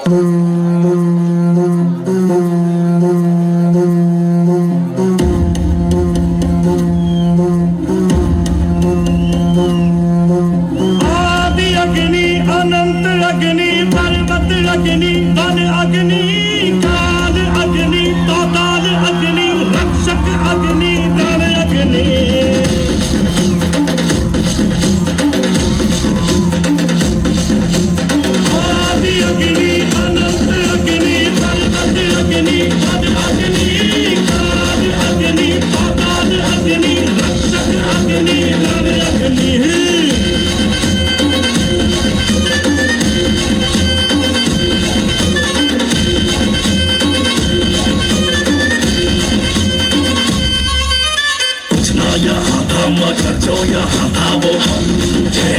आदि अग्नि अनंत अग्नि पर्वत अग्नि वन अग्नि काल अग्नि तोताल अग्नि रक्षक अग्नि रण अग्नि आदि अग्नि अनंत अग्नि पर्वत अग्नि वन अग्नि काल अग्नि तोताल अग्नि रक्षक अग्नि रण अग्नि यहाँ था मगर जो यहाँ था वो हम थे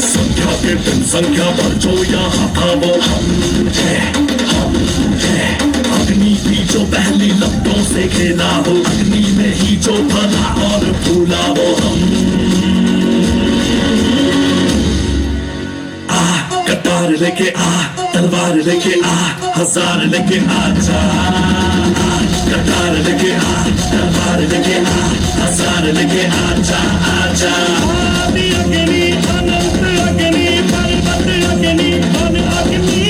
संख्या के दिन संख्या पर जो यहाँ था वो हम थे अग्नि भी जो पहली लपटों से खेला हो अग्नि में ही जो फला और फूला वो हम आ कटार लेके आ तलवार लेके आ हजार लेके आ जा कटार लेके आ तलवार लेके आ हजार लेके आजा आजा आदि अग्नि अनंत अग्नि पर्वत अग्नि वन अग्नि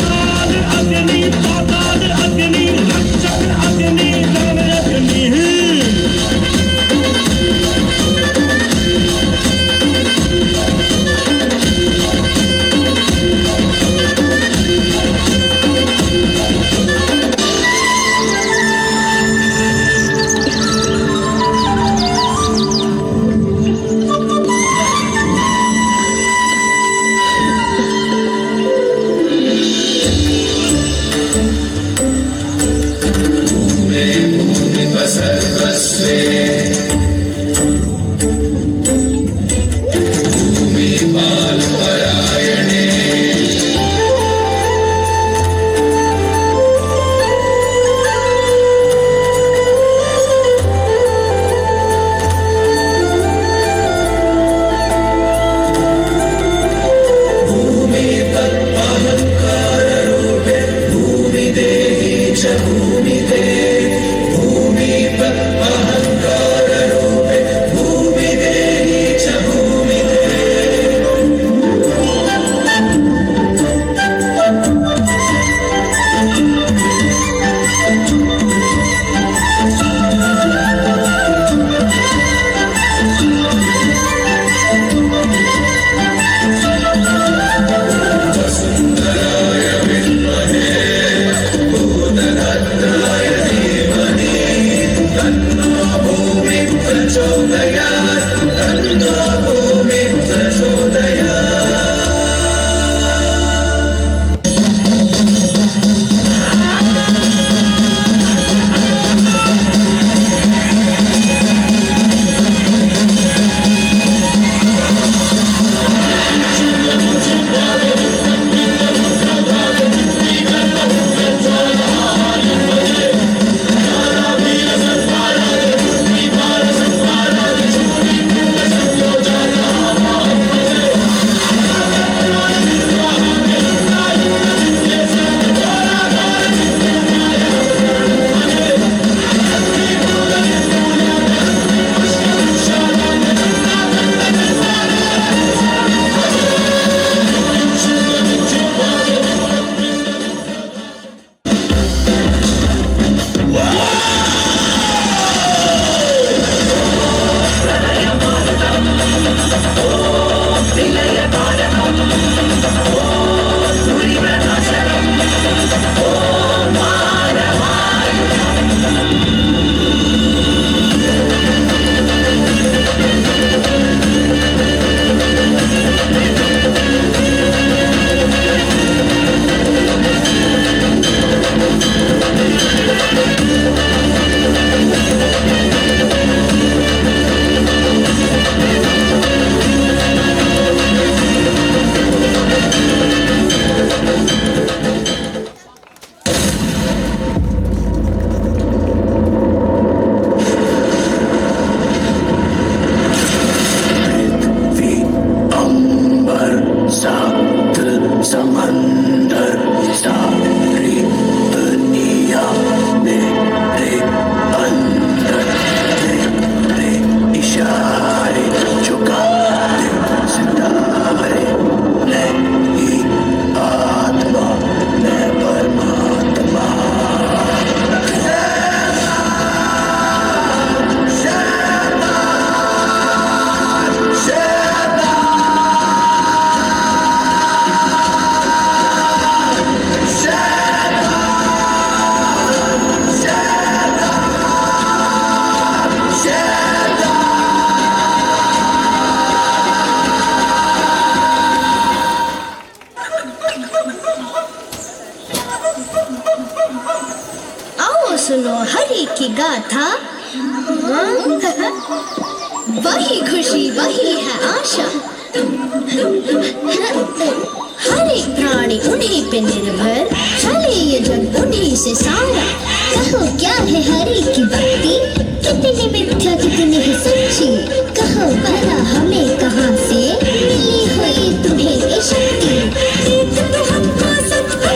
काल अग्नि तोताल अग्नि रक्षक अग्नि रण अग्नि सुनो हरि की गाथा, वही खुशी वही है आशा। हर एक प्राणी उन्हीं पे निर्भर, चले ये जग उन्हीं से सारा। कहो क्या है हरि की भक्ति, कितनी मिथ्या कितनी ही सच्ची। कहो भला हमें कहाँ से मिली हुई तुम्हें ये शक्ति। वेद तो हमको सच पता,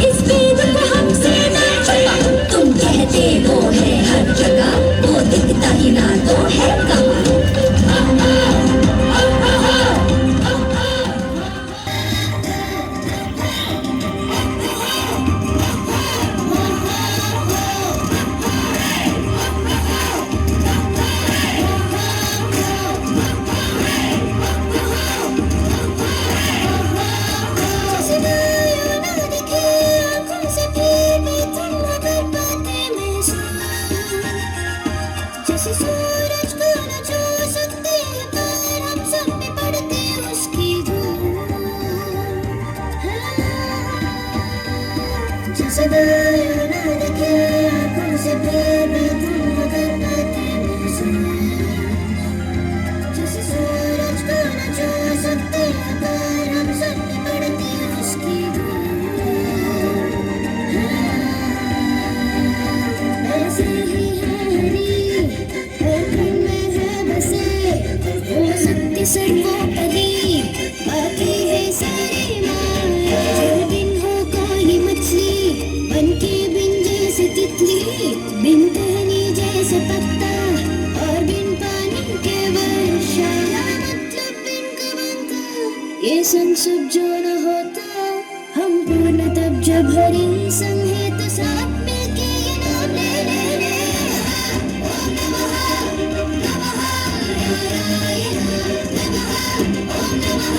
इस वेद को हमसे ना छुपा। तुम कहते वो है हर जगह, वो दिखता ही ना तो है कहाँ। ये संग सब जो न होता, हम पूर्ण तब जब हरि संग है तो साथ मिलके ये नाम ले ले ले। ओम नमः नारायण, ओम नमः नारायण, ओम नमः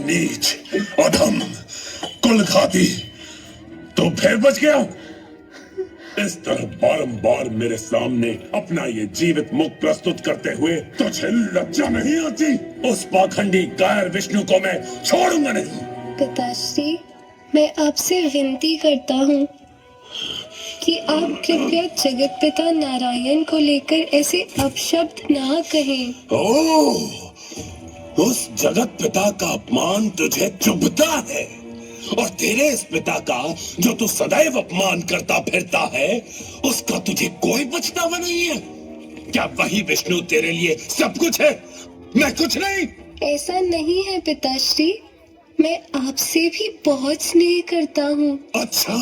नीच, अधम, कुलघाती, तो फिर बच गया। इस तरह बारंबार मेरे सामने अपना ये जीवित मुख प्रस्तुत करते हुए तुझे लज्जा नहीं आती? उस पाखंडी कायर विष्णु को मैं छोड़ूंगा नहीं। पिताश्री, मैं आपसे विनती करता हूँ कि आप कृपया जगत पिता नारायण को लेकर ऐसे अपशब्द ना कहें। ओह, उस जगत पिता का अपमान तुझे चुभता है, और तेरे इस पिता का जो तू सदैव अपमान करता फिरता है, उसका तुझे कोई पछतावा नहीं है? क्या वही विष्णु तेरे लिए सब कुछ है, मैं कुछ नहीं? ऐसा नहीं है पिताश्री, मैं आपसे भी बहुत स्नेह करता हूँ। अच्छा,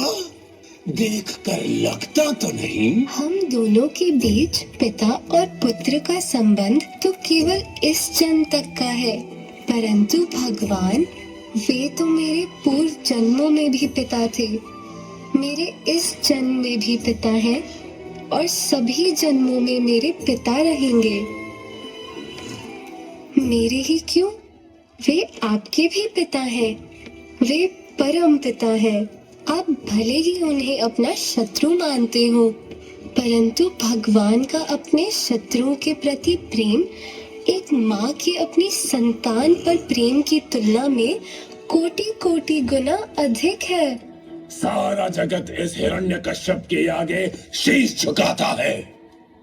देखकर लगता तो नहीं। हम दोनों के बीच पिता और पुत्र का संबंध तो केवल इस जन्म तक का है, परंतु भगवान, वे तो मेरे पूर्व जन्मों में भी पिता थे, मेरे इस जन्म में भी पिता हैं और सभी जन्मों में मेरे पिता रहेंगे। मेरे ही क्यों, वे आपके भी पिता हैं, वे परम पिता हैं। आप भले ही उन्हें अपना शत्रु मानते हो, परंतु भगवान का अपने शत्रुओं के प्रति प्रेम एक माँ के अपनी संतान पर प्रेम की तुलना में कोटि कोटि गुना अधिक है। सारा जगत इस हिरण्यकश्यप के आगे शीश झुकाता है।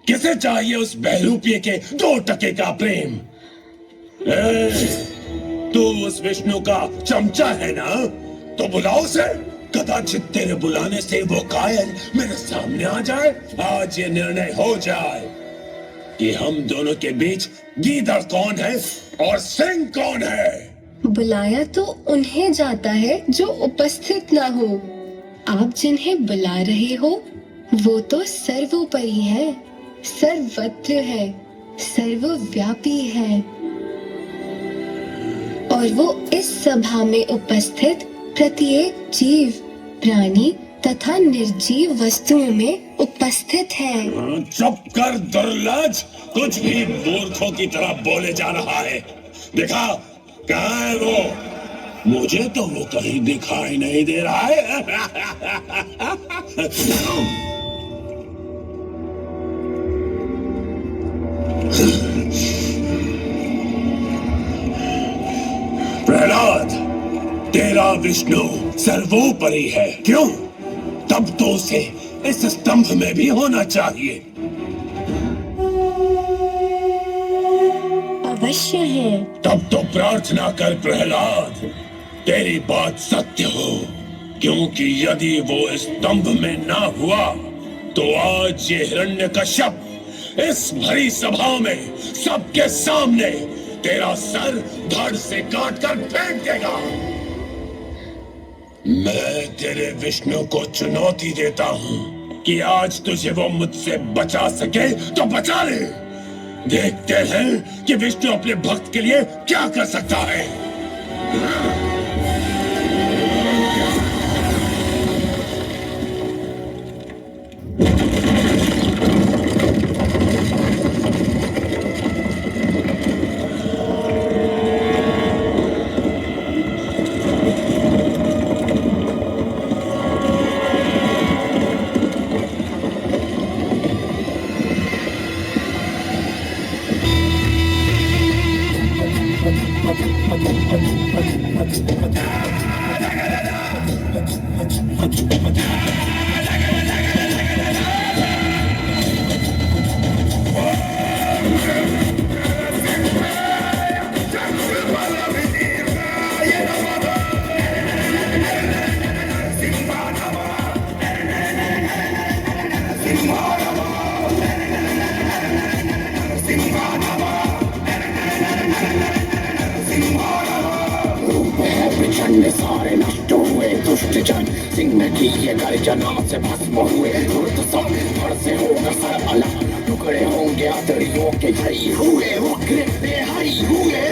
किसे चाहिए उस बहरूपी के 2 टके का प्रेम? तू उस विष्णु का चमचा है ना, तो बुलाओ उसे। कदाचित तेरे बुलाने से वो कायल मेरे सामने आ जाए। आज ये निर्णय हो जाए कि हम दोनों के बीच गीदड़ कौन है और सिंह कौन है। बुलाया तो उन्हें जाता है जो उपस्थित ना हो। आप जिन्हें बुला रहे हो वो तो सर्वोपरि है, सर्वत्र है, सर्वव्यापी है, और वो इस सभा में उपस्थित प्रत्येक जीव, प्राणी तथा निर्जीव वस्तुओं में उपस्थित है। चुप कर दुर्लज, कुछ भी मूर्खों की तरह बोले जा रहा है। देखा, कहाँ है वो? मुझे तो वो कहीं दिखाई नहीं दे रहा है। प्रहलाद, तेरा विष्णु सर्वोपरि है, क्यों? तब तो उसे इस स्तंभ में भी होना चाहिए। अवश्य है। तब तो प्रार्थना कर प्रहलाद, तेरी बात सत्य हो, क्योंकि यदि वो इस स्तंभ में ना हुआ तो आज ये हिरण्यकश्यप इस भरी सभा में सबके सामने तेरा सर धड़ से काट कर फेंक देगा। मैं तेरे विष्णु को चुनौती देता हूँ कि आज तुझे वो मुझसे बचा सके तो बचा ले। देखते हैं कि विष्णु अपने भक्त के लिए क्या कर सकता है। सारे नष्ट हुए दुष्ट जन, सिंह की ये गर्जना से भस्म हुए। धूर्त सब धड़ से होगा सर अलग, टुकड़े होंगे आतरियों के हरी हुए, वक्र बेहरी हुए।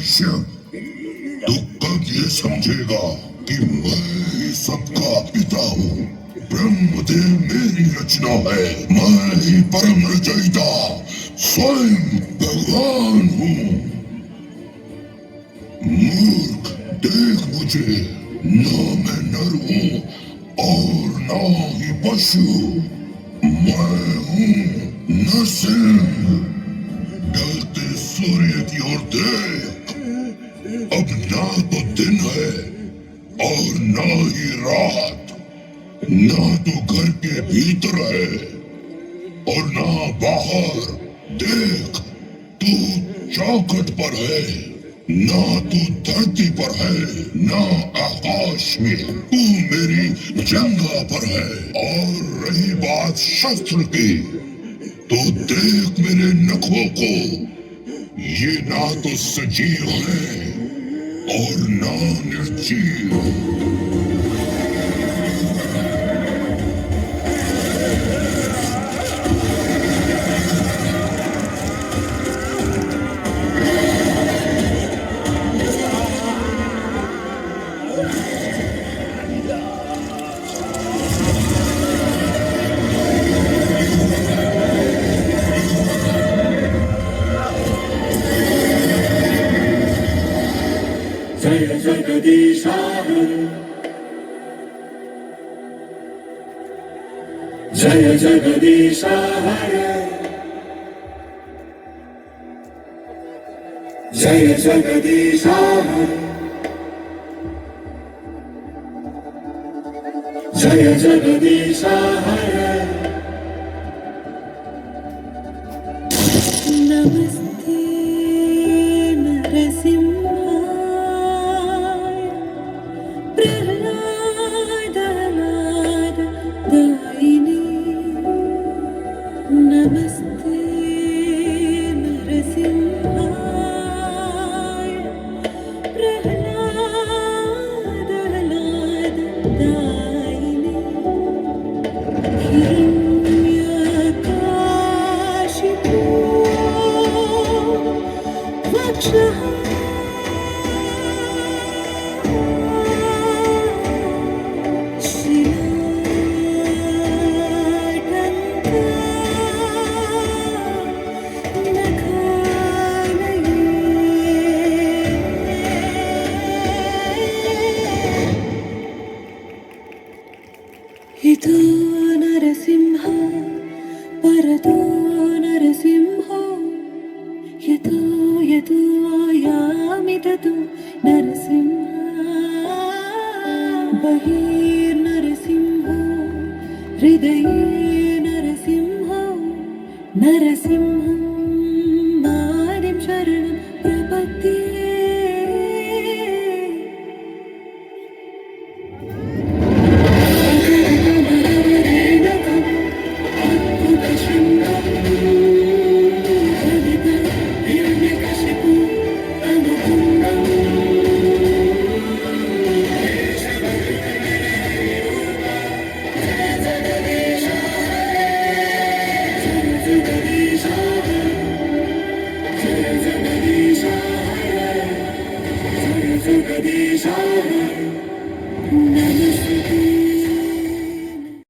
कश्यप, तू कब ये समझेगा कि मैं ही सबका पिता हूँ? ब्रह्मदेव मेरी रचना है, मैं ही परम रचयिता, स्वयं भगवान हूँ। मूर्ख, देख मुझे, ना मैं नर हूँ और ना ही पशु। मैं हूँ नरसिंह। ढलते सूर्य की ओर देख, अब ना तो दिन है और ना ही रात, ना तो घर के भीतर है और ना बाहर। देख, तू चौखट पर है, ना तू धरती पर है, ना आकाश में। तू मेरी जंगा पर है। और रही बात शस्त्र की, तो देख मेरे नखों को, ये ना तो सजीव है और ना निर्जीव। जय जगदीश जय जगदीश जय जगदीश जय जगदीश नमस्ते नरसिंहाय प्रह्लादनाद दायिने। नमस्ते नरसिंहाय प्रह्लादनाद दायिने। हिरण्यकाशिपो वक्षः इतो नरसिंह परतो नरसिंहो यतो यतो यामि ततो नरसिंह।